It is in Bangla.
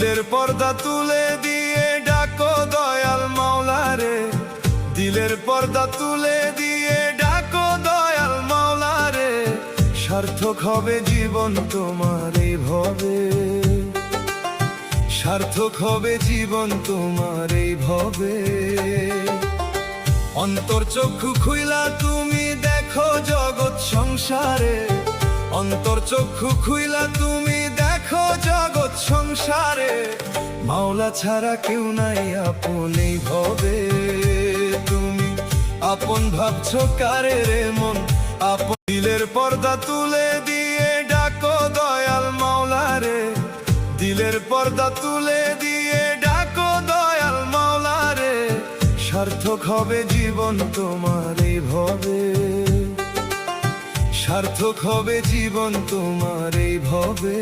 দিলের পর্দা তুলে দিয়ে ডাকো দয়াল মাওলা রে, দিলের পর্দা তুলে দিয়ে ডাকো দয়াল মাওলা রে। সার্থক হবে জীবন তোমার এই ভবে, সার্থক হবে জীবন তোমার এই ভবে। অন্তর চক্ষু খুইলা তুমি দেখো জগৎ সংসারে, অন্তর চক্ষু খুইলা তুমি দেখো জগৎ সংসারে। মাওলা ছাড়া কেউ নাই আপন এই ভবে, তুমি আপন ভাবছো কারে রে মন আপন। দিলের পর্দা তুলে দিয়ে ডাকো দয়াল মাওলা রে, দিলের পর্দা তুলে দিয়ে ডাকো দয়াল মাওলা রে। সার্থক হবে জীবন তোমার এই ভবে, সার্থক হবে জীবন তোমার এই ভবে।